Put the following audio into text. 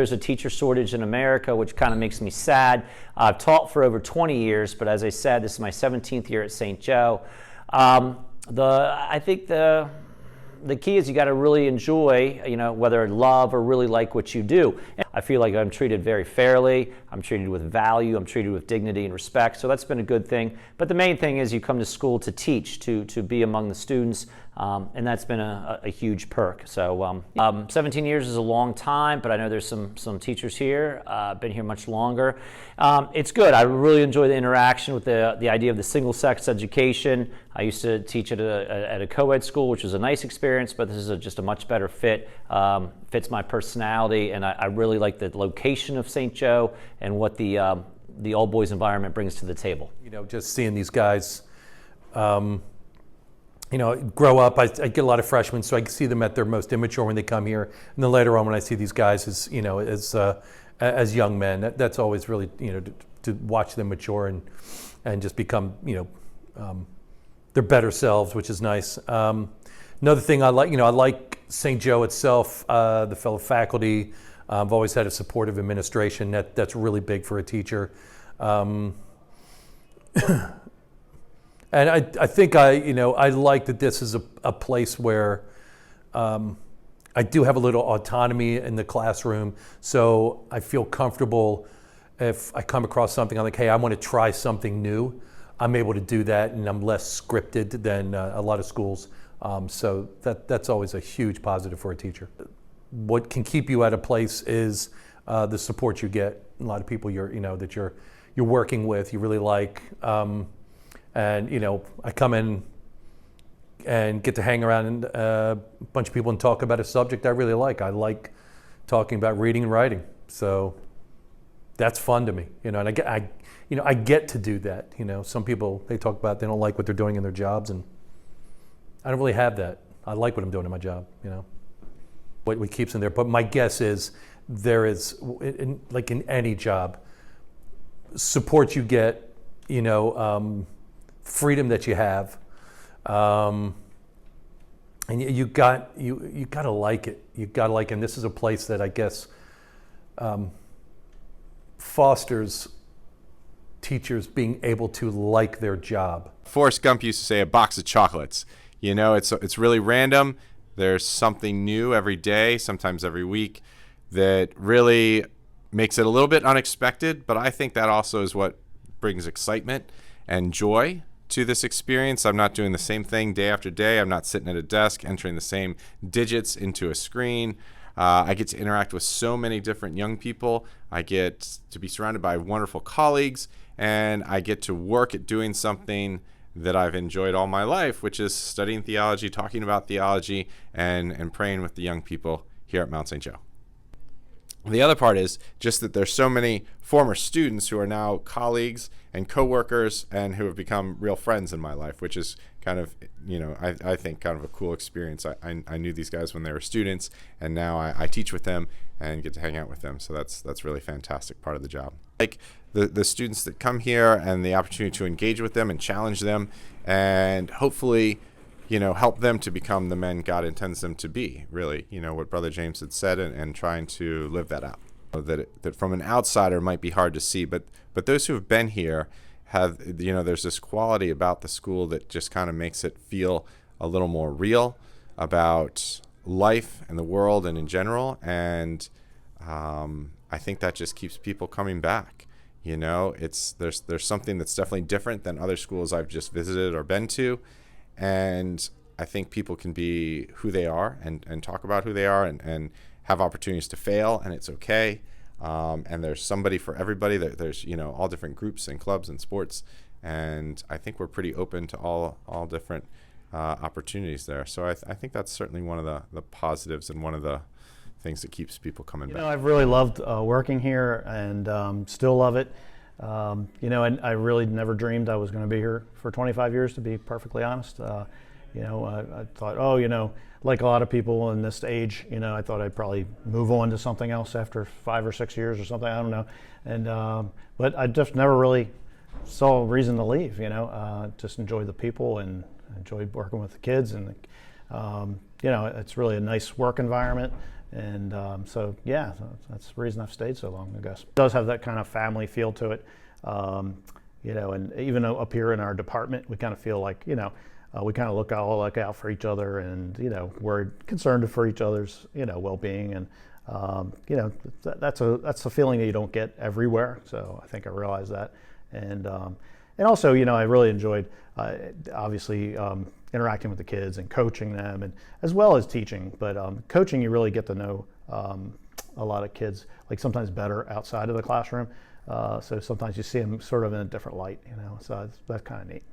There's a teacher shortage in America, which kind of makes me sad. I've taught for over 20 years, but as I said, this is my 17th year at St. Joe. I think the key is you got to really enjoy, whether love or really like what you do. I feel like I'm treated very fairly. I'm treated with value. I'm treated with dignity and respect. So that's been a good thing. But the main thing is you come to school to teach, to be among the students, and that's been a huge perk. So 17 years is a long time, but I know there's some teachers here, been here much longer. It's good. I really enjoy the interaction with the idea of the single-sex education. I used to teach at a co-ed school, which was a nice experience, but this is just a much better fit. Fits my personality, and I really like the location of St. Joe and what the all-boys environment brings to the table. Just seeing these guys, grow up. I get a lot of freshmen, so I see them at their most immature when they come here, and then later on when I see these guys as young men, that's always really to watch them mature and just become their better selves, which is nice. Another thing I like St. Joe itself, the fellow faculty. I've always had a supportive administration. That's really big for a teacher. And I think I like that this is a place where I do have a little autonomy in the classroom, so I feel comfortable if I come across something, I'm like, hey, I want to try something new. I'm able to do that, and I'm less scripted than a lot of schools. So that's always a huge positive for a teacher. What can keep you at a place is the support you get. A lot of people that you're working with, you really like, and I come in and get to hang around and a bunch of people and talk about a subject I really like. I like talking about reading and writing, so that's fun to me. And I get to do that. Some people, they talk about they don't like what they're doing in their jobs, and I don't really have that. I like what I'm doing in my job, what keeps in there. But my guess is there is, like in any job, support you get, freedom that you have, and you got to like it. You got to like it. And this is a place that I guess fosters teachers being able to like their job. Forrest Gump used to say a box of chocolates. It's really random. There's something new every day, sometimes every week, that really makes it a little bit unexpected, but I think that also is what brings excitement and joy to this experience. I'm not doing the same thing day after day. I'm not sitting at a desk entering the same digits into a screen. I get to interact with so many different young people. I get to be surrounded by wonderful colleagues, and I get to work at doing something that I've enjoyed all my life, which is studying theology, talking about theology, and praying with the young people here at Mount St. Joe. The other part is just that there's so many former students who are now colleagues and coworkers and who have become real friends in my life, which is kind of, I think kind of a cool experience. I knew these guys when they were students, and now I teach with them and get to hang out with them. So that's really fantastic part of the job. Like the students that come here and the opportunity to engage with them and challenge them and hopefully, help them to become the men God intends them to be, really, what Brother James had said, and trying to live that out. That from an outsider might be hard to see, but those who have been here have, there's this quality about the school that just kind of makes it feel a little more real about life and the world and in general, and I think that just keeps people coming back. There's something that's definitely different than other schools I've just visited or been to. And I think people can be who they are and talk about who they are and have opportunities to fail, and it's okay. And there's somebody for everybody. There's all different groups and clubs and sports, and I think we're pretty open to all different opportunities there. So I think that's certainly one of the positives and one of the things that keeps people coming back. I've really loved working here, and still love it. And I really never dreamed I was going to be here for 25 years, to be perfectly honest. I thought, like a lot of people in this age, I thought I'd probably move on to something else after 5 or 6 years or something. I don't know. And but I just never really saw a reason to leave. Just enjoy the people and enjoy working with the kids, and it's really a nice work environment. And so yeah, that's the reason I've stayed so long, I guess. It does have that kind of family feel to it. You know, and even up here in our department, we kind of feel like, you know, we kind of look out for each other, and, you know, we're concerned for each other's, you know, well-being. And, you know, that's a feeling that you don't get everywhere. So I think I realized that. And also, you know, I really enjoyed, obviously, interacting with the kids and coaching them, and as well as teaching. But coaching, you really get to know a lot of kids, like sometimes better outside of the classroom. So sometimes you see them sort of in a different light, you know, so that's kind of neat.